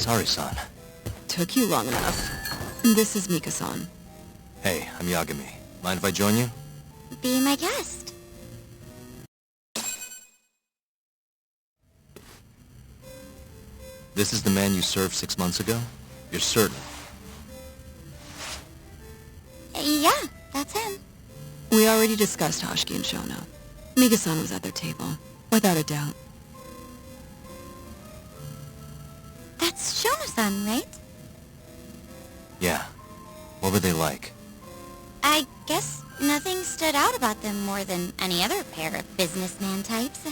Sorry-san. Took you long enough. This is Mika-san. Hey, I'm Yagami. Mind if I join you? Be my guest. This is the man you served 6 months ago? You're certain? Yeah, that's him. We already discussed Hoshiki and Shono. Mika-san was at their table, without a doubt. That's Shono-san, right? Yeah. What were they like? I guess nothing stood out about them more than any other pair of businessman types.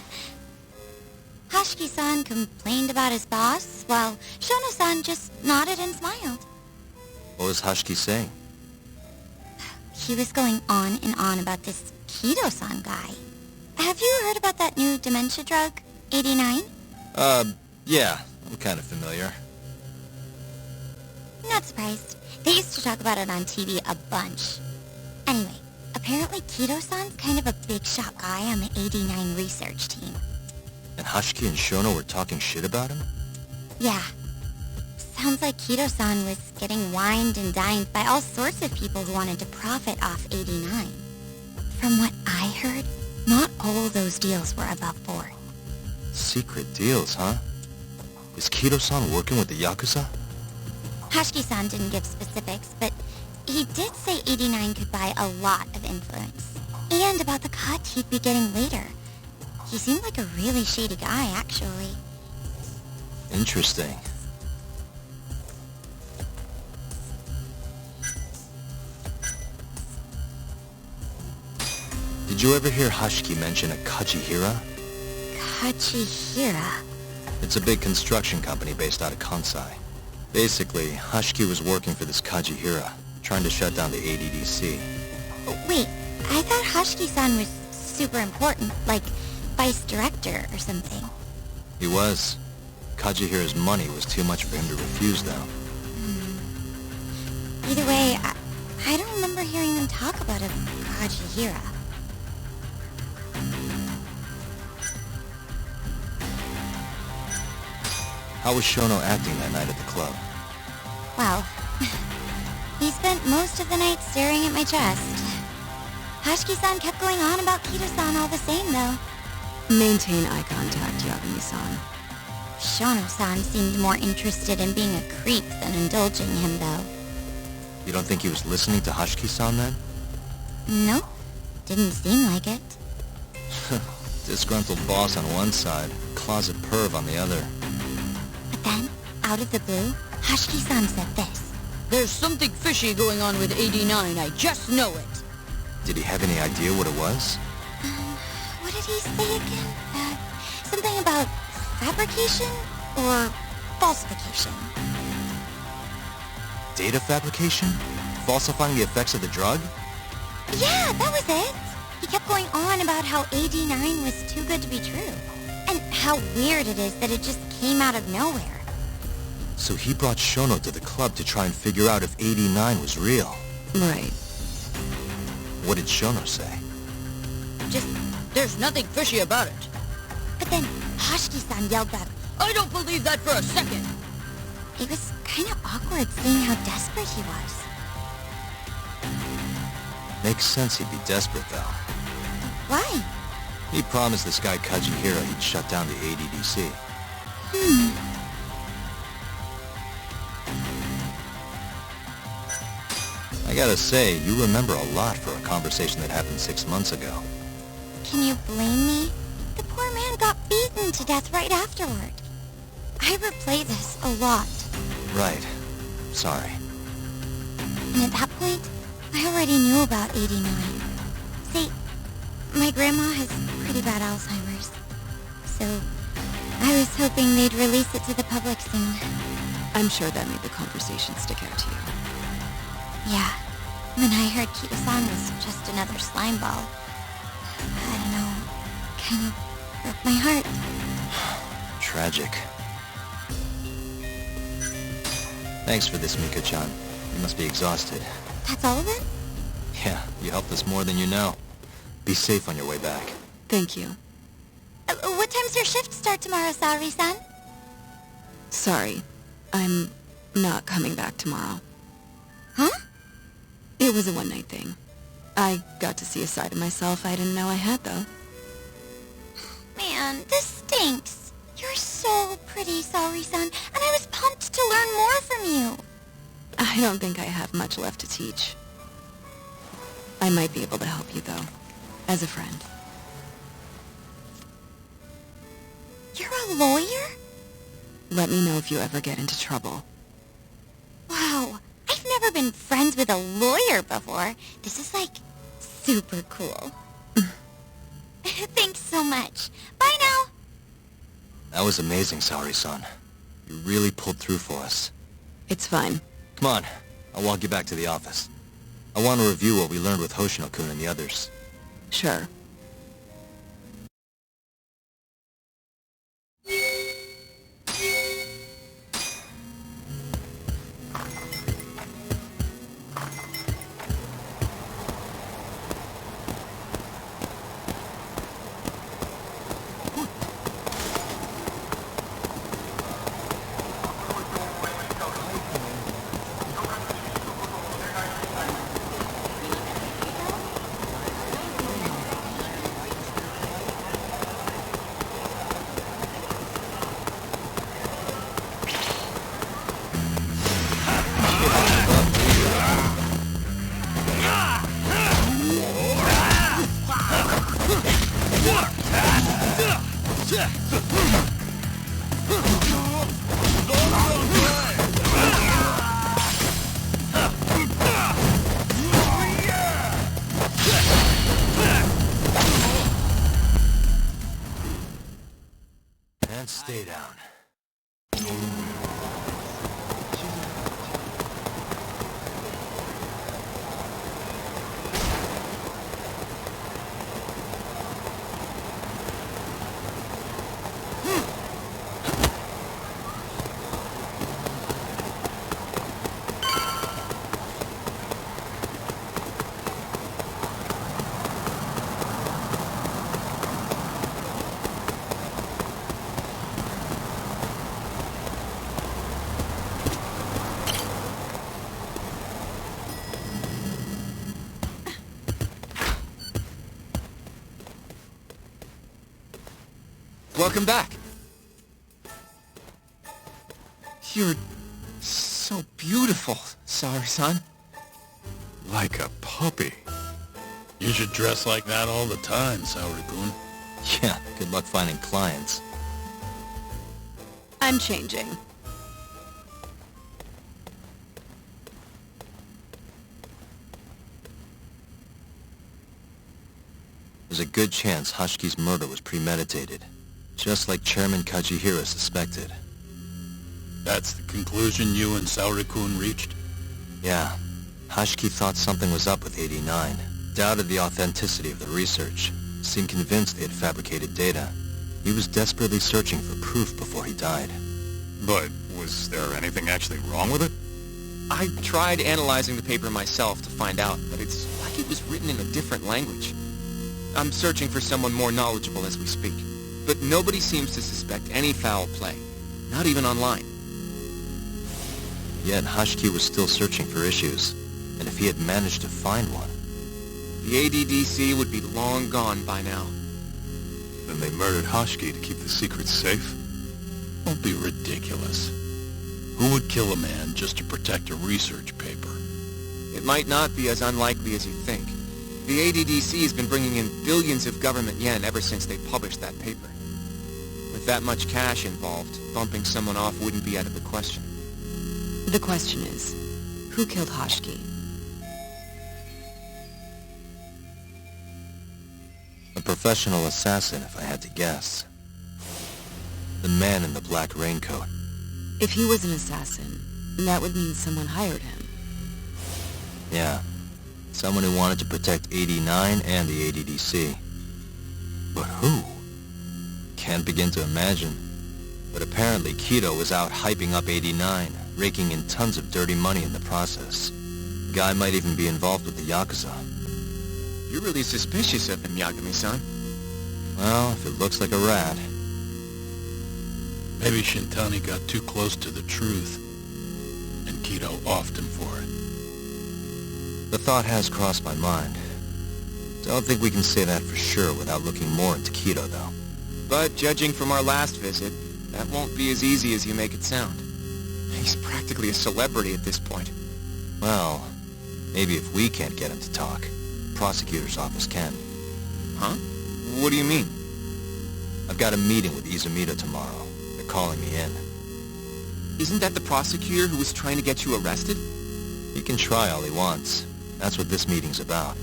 Hoshiki-san complained about his boss, while Shono-san just nodded and smiled. What was Hoshiki saying? He was going on and on about this Kaito-san guy. Have you heard about that new dementia drug, 89? Yeah. I'm kind of familiar. Not surprised. They used to talk about it on TV a bunch. Anyway, apparently Kaito-san's kind of a big shot guy on the 89 research team. And Hoshiki and Shono were talking shit about him? Yeah. Sounds like Kaito-san was getting wined and dined by all sorts of people who wanted to profit off 89. From what I heard, not all those deals were above board. Secret deals, huh? Is Kaito-san working with the Yakuza? Hoshiki-san didn't give specifics, but he did say 89 could buy a lot of influence. And about the cut he'd be getting later. He seemed like a really shady guy, actually. Interesting. Did you ever hear Hoshiki mention a Kajihira? Kajihira? It's a big construction company based out of Kansai. Basically, Hoshiki was working for this Kajihira, trying to shut down the ADDC. Wait, I thought Hoshiki-san was super important, like vice director or something. He was. Kajihira's money was too much for him to refuse, though. Either way, I don't remember hearing them talk about a Kajihira. How was Shono acting that night at the club? Well, he spent most of the night staring at my chest. Hoshiki-san kept going on about Kaito-san all the same, though. Maintain eye contact, Yagami-san. Shono-san seemed more interested in being a creep than indulging him, though. You don't think he was listening to Hoshiki-san then? Nope. Didn't seem like it. Disgruntled boss on one side, closet perv on the other. But then, out of the blue, Hoshiki-san said this. There's something fishy going on with 89, I just know it. Did he have any idea what it was? What did he say again? Something about fabrication or falsification? Data fabrication? Falsifying the effects of the drug? Yeah, that was it. He kept going on about how 89 was too good to be true. And how weird it is that it just came out of nowhere. So he brought Shono to the club to try and figure out if 89 was real. Right. What did Shono say? Just, there's nothing fishy about it. But then Hoshiki-san yelled back, I don't believe that for a second. It was kind of awkward seeing how desperate he was. Makes sense he'd be desperate, though. Why? He promised this guy Kajihira he'd shut down the ADDC. I gotta say, you remember a lot for a conversation that happened 6 months ago. Can you blame me? The poor man got beaten to death right afterward. I replay this a lot. Right. Sorry. And at that point, I already knew about 89. See, my grandma has pretty bad Alzheimer's. So, I was hoping they'd release it to the public soon. I'm sure that made the conversation stick out to you. Yeah, when I heard Kaito-san was just another slime ball, I don't know, kind of broke my heart. Tragic. Thanks for this, Mika-chan. You must be exhausted. That's all of it? Yeah, you helped us more than you know. Be safe on your way back. Thank you. What time's your shift start tomorrow, Saori-san? Sorry. I'm not coming back tomorrow. Huh? It was a one-night thing. I got to see a side of myself I didn't know I had, though. Man, this stinks. You're so pretty, Saori-san, and I was pumped to learn more from you. I don't think I have much left to teach. I might be able to help you, though, as a friend. You're a lawyer? Let me know if you ever get into trouble. Wow, I've never been friends with a lawyer before. This is, like, super cool. Thanks so much. Bye now. That was amazing, Saori-san. You really pulled through for us. It's fine. Come on, I'll walk you back to the office. I want to review what we learned with Hoshino-kun and the others. Sure. And stay down. Welcome back. You're so beautiful, Saori-san. Like a puppy. You should dress like that all the time, Saori-kun. Yeah, good luck finding clients. I'm changing. There's a good chance Hashiki's murder was premeditated, just like Chairman Kajihira suspected. That's the conclusion you and Saori-kun reached? Yeah, Hashiki thought something was up with 89, doubted the authenticity of the research, seemed convinced they had fabricated data. He was desperately searching for proof before he died. But was there anything actually wrong with it? I tried analyzing the paper myself to find out, but it's like it was written in a different language. I'm searching for someone more knowledgeable as we speak, but nobody seems to suspect any foul play, not even online. Yet Hashiki was still searching for issues, and if he had managed to find one... The ADDC would be long gone by now. Then they murdered Hashiki to keep the secret safe? Don't be ridiculous. Who would kill a man just to protect a research paper? It might not be as unlikely as you think. The ADDC has been bringing in billions of government yen ever since they published that paper. With that much cash involved, bumping someone off wouldn't be out of the question. The question is, who killed Hashiki? A professional assassin, if I had to guess. The man in the black raincoat. If he was an assassin, that would mean someone hired him. Yeah. Someone who wanted to protect 89 and the ADDC. But who? Can't begin to imagine. But apparently Kaito was out hyping up 89, raking in tons of dirty money in the process. The guy might even be involved with the Yakuza. You're really suspicious of him, Yagami-san. Well, if it looks like a rat. Maybe Shintani got too close to the truth. Kaito often for it. The thought has crossed my mind. Don't think we can say that for sure without looking more into Kaito, though. But judging from our last visit, that won't be as easy as you make it sound. He's practically a celebrity at this point. Well, maybe if we can't get him to talk, prosecutor's office can. Huh? What do you mean? I've got a meeting with Izumita tomorrow. They're calling me in. Isn't that the prosecutor who was trying to get you arrested? He can try all he wants. That's what this meeting's about.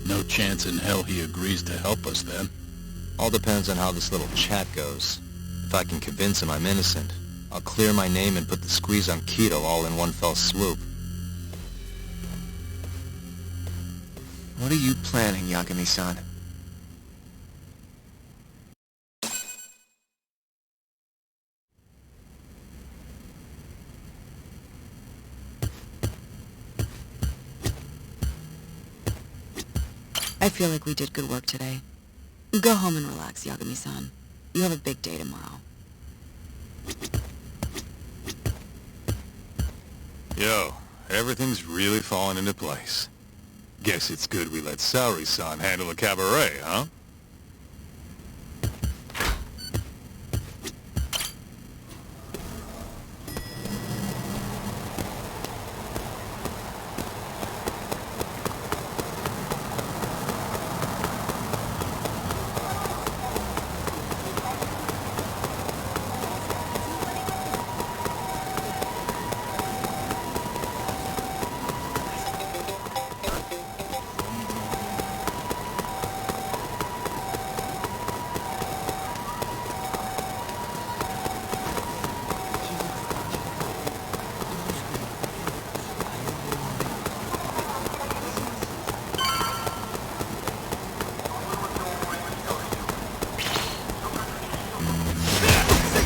No chance in hell he agrees to help us then. All depends on how this little chat goes. If I can convince him I'm innocent, I'll clear my name and put the squeeze on Kaito all in one fell swoop. What are you planning, Yagami-san? I feel like we did good work today. Go home and relax, Yagami-san. You have a big day tomorrow. Yo, everything's really falling into place. Guess it's good we let Saori-san handle the cabaret, huh?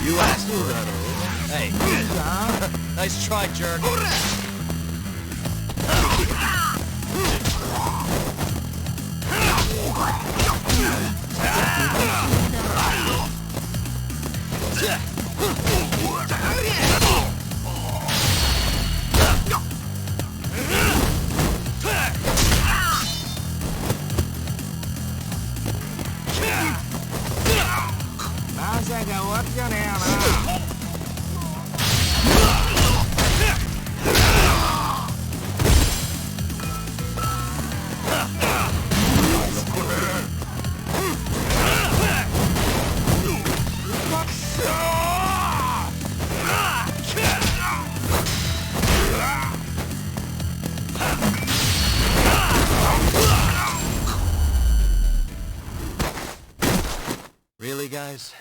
You asked for that. Hey. Nice try, jerk. Really, guys?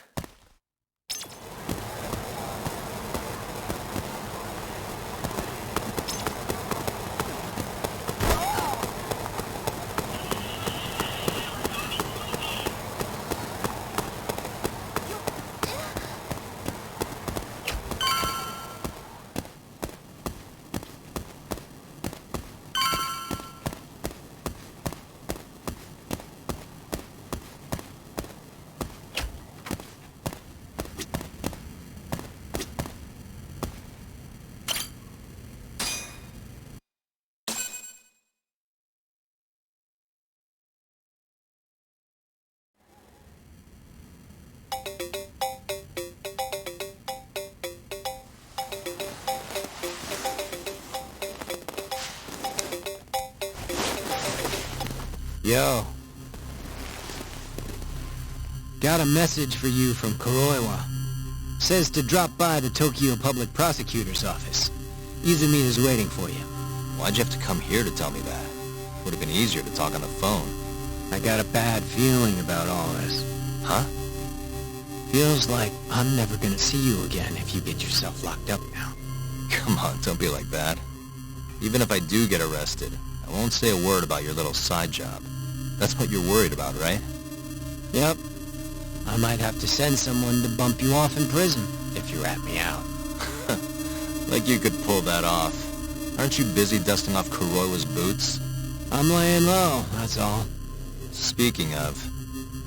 Yo. Got a message for you from Kuroiwa. Says to drop by the Tokyo Public Prosecutor's office. Izumita's waiting for you. Why'd you have to come here to tell me that? Would have been easier to talk on the phone. I got a bad feeling about all this. Huh? Feels like I'm never gonna see you again if you get yourself locked up now. Come on, don't be like that. Even if I do get arrested, I won't say a word about your little side job. That's what you're worried about, right? Yep. I might have to send someone to bump you off in prison if you rat me out. Like you could pull that off. Aren't you busy dusting off Kuroiwa's boots? I'm laying low, that's all. Speaking of,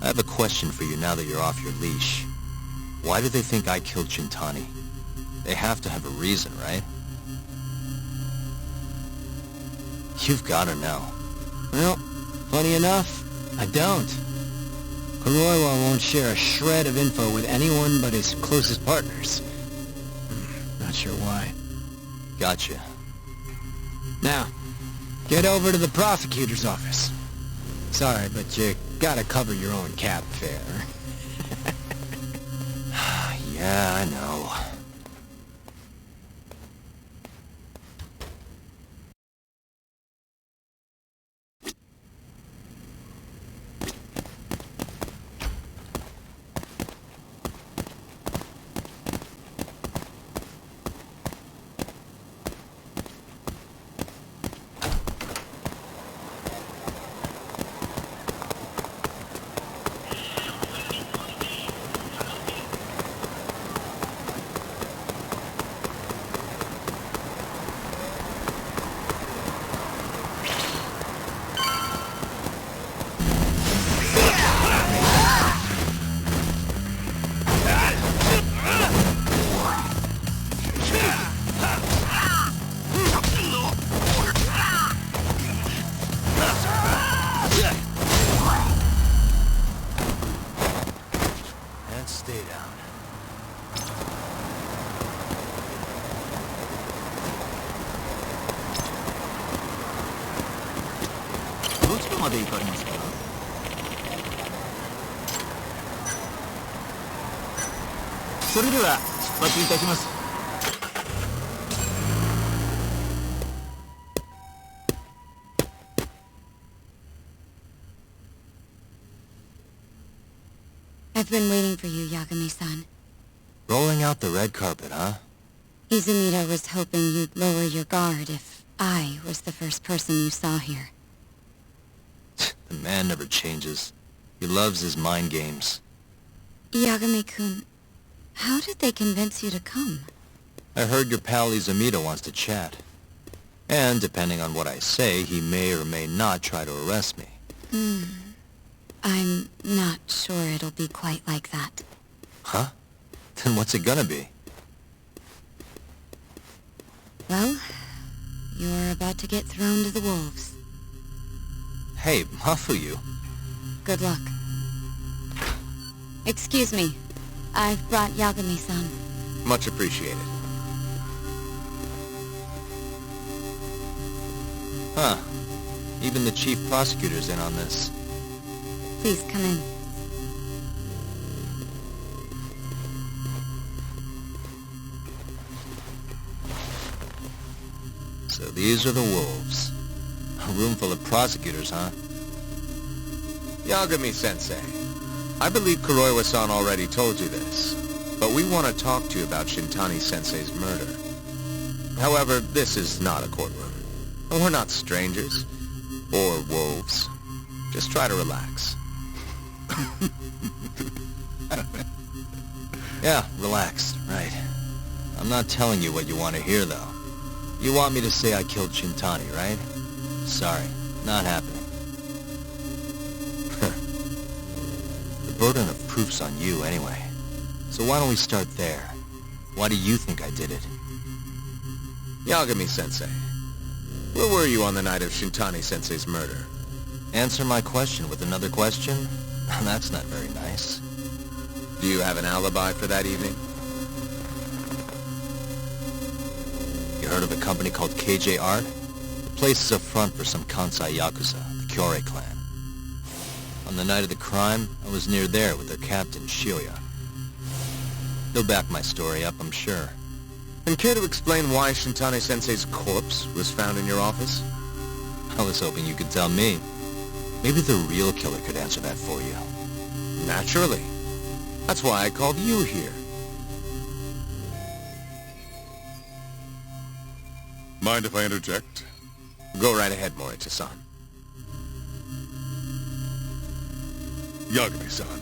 I have a question for you now that you're off your leash. Why do they think I killed Shintani? They have to have a reason, right? You've gotta know. Well, funny enough, I don't. Kuroiwa won't share a shred of info with anyone but his closest partners. Not sure why. Gotcha. Now, get over to the prosecutor's office. Sorry, but you gotta cover your own cab fare. Yeah, I know. Stay down. I've been waiting for you, Yagami-san. Rolling out the red carpet, huh? Izumida was hoping you'd lower your guard if I was the first person you saw here. The man never changes. He loves his mind games. Yagami-kun, how did they convince you to come? I heard your pal Izumida wants to chat. And, depending on what I say, he may or may not try to arrest me. I'm not sure it'll be quite like that. Huh? Then what's it gonna be? Well, you're about to get thrown to the wolves. Hey, Mafuyu. Good luck. Excuse me. I've brought Yagami-san. Much appreciated. Huh. Even the chief prosecutor's in on this. Please come in. So these are the wolves. A room full of prosecutors, huh? Yagami-sensei, I believe Kuroiwa-san already told you this, but we want to talk to you about Shintani-sensei's murder. However, this is not a courtroom. We're not strangers. Or wolves. Just try to relax. Yeah, relax, right. I'm not telling you what you want to hear, though. You want me to say I killed Shintani, right? Sorry, not happening. The burden of proof's on you, anyway. So why don't we start there? Why do you think I did it? Yagami-sensei, where were you on the night of Shintani-sensei's murder? Answer my question with another question? That's not very nice. Do you have an alibi for that evening? You heard of a company called KJ Art? The place is a front for some Kansai Yakuza, the Kyorei clan. On the night of the crime, I was near there with their captain, Shioya. He'll back my story up, I'm sure. And care to explain why Shintani-sensei's corpse was found in your office? I was hoping you could tell me. Maybe the real killer could answer that for you. Naturally. That's why I called you here. Mind if I interject? Go right ahead, Morita-san. Yagami-san,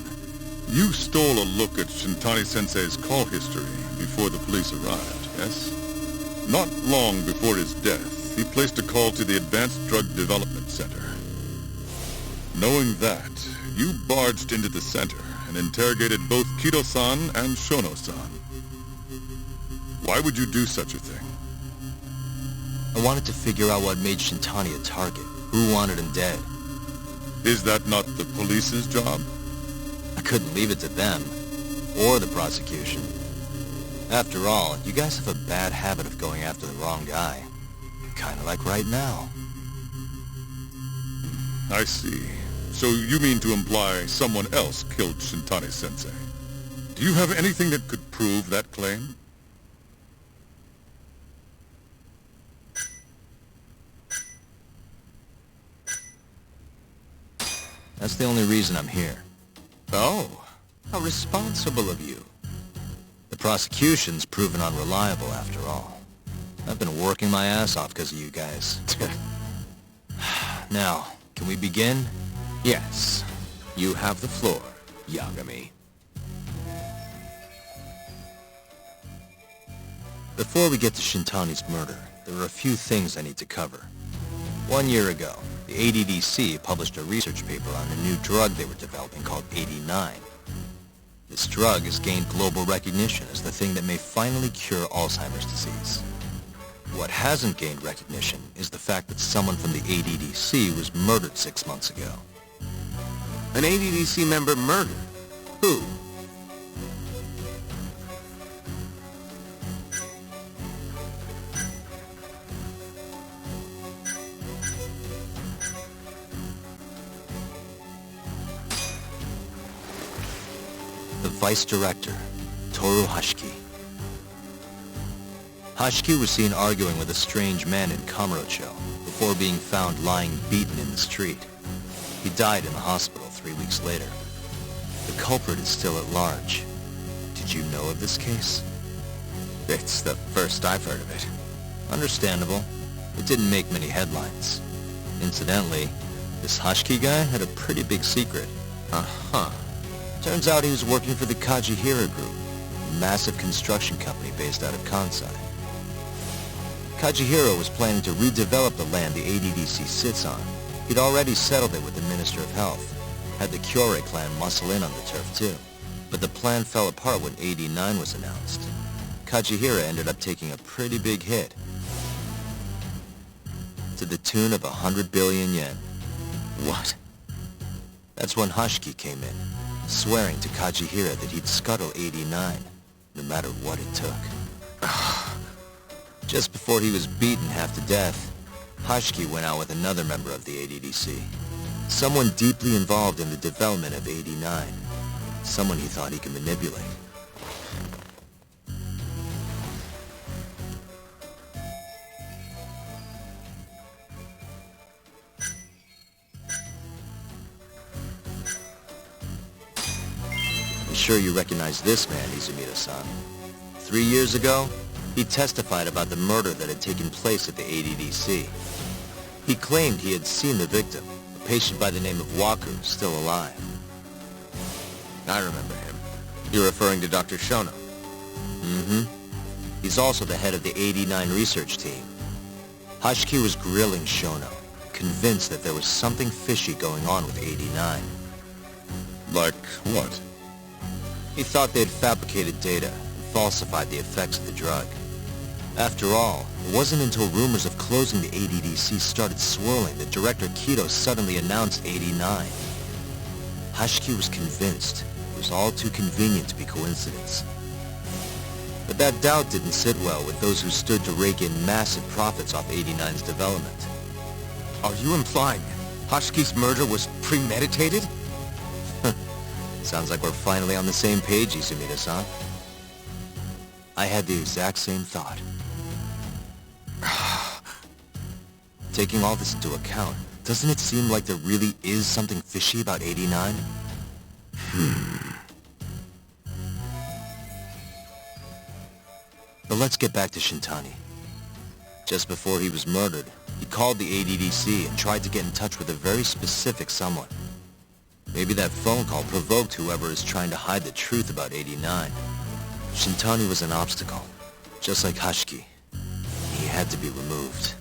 you stole a look at Shintani-sensei's call history before the police arrived, yes? Not long before his death, he placed a call to the Advanced Drug Development Center. Knowing that, you barged into the center and interrogated both Kido-san and Shono-san. Why would you do such a thing? I wanted to figure out what made Shintani a target, who wanted him dead. Is that not the police's job? I couldn't leave it to them, or the prosecution. After all, you guys have a bad habit of going after the wrong guy. Kinda like right now. I see. So you mean to imply someone else killed Shintani-sensei? Do you have anything that could prove that claim? That's the only reason I'm here. Oh, how responsible of you. The prosecution's proven unreliable, after all. I've been working my ass off because of you guys. Now, can we begin? Yes, you have the floor, Yagami. Before we get to Shintani's murder, there are a few things I need to cover. 1 year ago, the ADDC published a research paper on a new drug they were developing called 89. This drug has gained global recognition as the thing that may finally cure Alzheimer's disease. What hasn't gained recognition is the fact that someone from the ADDC was murdered 6 months ago. An ADDC member murdered? Who? The vice director, Toru Hashiki. Hashiki was seen arguing with a strange man in Kamurocho before being found lying beaten in the street. He died in the hospital 3 weeks later. The culprit is still at large. Did you know of this case? It's the first I've heard of it. Understandable. It didn't make many headlines. Incidentally, this Hashiki guy had a pretty big secret. Uh-huh. Turns out he was working for the Kajihira Group, a massive construction company based out of Kansai. Kajihira was planning to redevelop the land the ADDC sits on. He'd already settled it with the Minister of Health, had the Kyorei clan muscle in on the turf too. But the plan fell apart when 89 was announced. Kajihira ended up taking a pretty big hit, to the tune of 100 billion yen. What? That's when Hashiki came in, swearing to Kajihira that he'd scuttle 89, no matter what it took. Just before he was beaten half to death, Hashiki went out with another member of the ADDC. Someone deeply involved in the development of 89. Someone he thought he could manipulate. I'm sure you recognize this man, Izumida-san. 3 years ago, he testified about the murder that had taken place at the ADDC. He claimed he had seen the victim, a patient by the name of Waku, still alive. I remember him. You're referring to Dr. Shono? Mm-hmm. He's also the head of the 89 research team. Hashiki was grilling Shono, convinced that there was something fishy going on with 89. Like what? He thought they'd fabricated data and falsified the effects of the drug. After all, it wasn't until rumors of closing the ADDC started swirling that Director Kido suddenly announced 89. Hashiki was convinced it was all too convenient to be coincidence. But that doubt didn't sit well with those who stood to rake in massive profits off 89's development. Are you implying Hashiki's murder was premeditated? Sounds like we're finally on the same page, Izumida-san. I had the exact same thought. Taking all this into account, doesn't it seem like there really is something fishy about 89? But let's get back to Shintani. Just before he was murdered, he called the ADDC and tried to get in touch with a very specific someone. Maybe that phone call provoked whoever is trying to hide the truth about 89. Shintani was an obstacle, just like Hashiki. He had to be removed.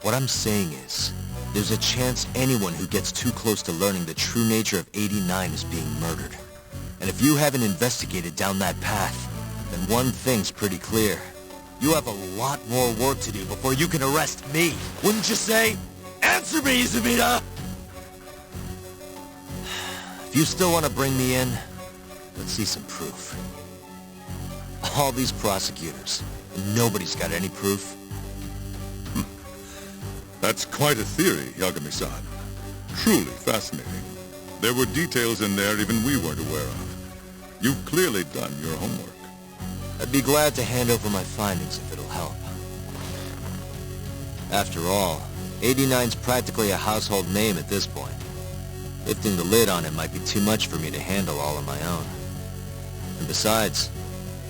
What I'm saying is, there's a chance anyone who gets too close to learning the true nature of 89 is being murdered. And if you haven't investigated down that path, then one thing's pretty clear. You have a lot more work to do before you can arrest me. Wouldn't you say? Answer me, Izumida! If you still want to bring me in, let's see some proof. All these prosecutors, and nobody's got any proof. That's quite a theory, Yagami-san. Truly fascinating. There were details in there even we weren't aware of. You've clearly done your homework. I'd be glad to hand over my findings if it'll help. After all, 89's practically a household name at this point. Lifting the lid on it might be too much for me to handle all on my own. And besides,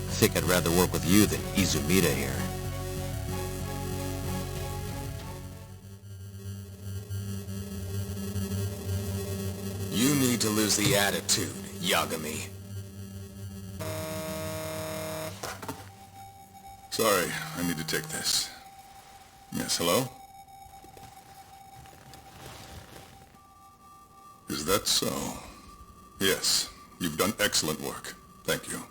I think I'd rather work with you than Izumida here. You need to lose the attitude, Yagami. Sorry, I need to take this. Yes, hello? Is that so? Yes, you've done excellent work. Thank you.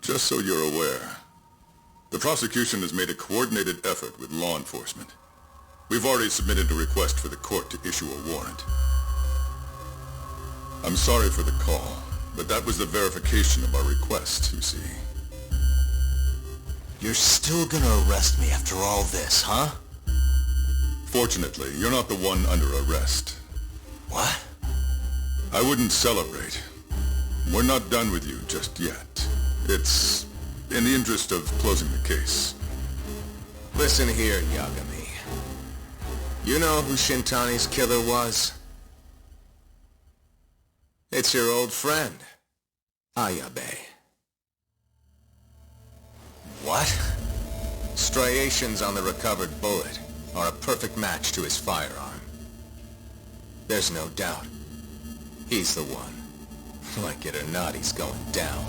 Just so you're aware, the prosecution has made a coordinated effort with law enforcement. We've already submitted a request for the court to issue a warrant. I'm sorry for the call, but that was the verification of our request, you see. You're still gonna arrest me after all this, huh? Fortunately, you're not the one under arrest. What? I wouldn't celebrate. We're not done with you just yet. It's in the interest of closing the case. Listen here, Yagami. You know who Shintani's killer was? It's your old friend, Ayabe. What? Striations on the recovered bullet are a perfect match to his firearm. There's no doubt. He's the one. Like it or not, he's going down.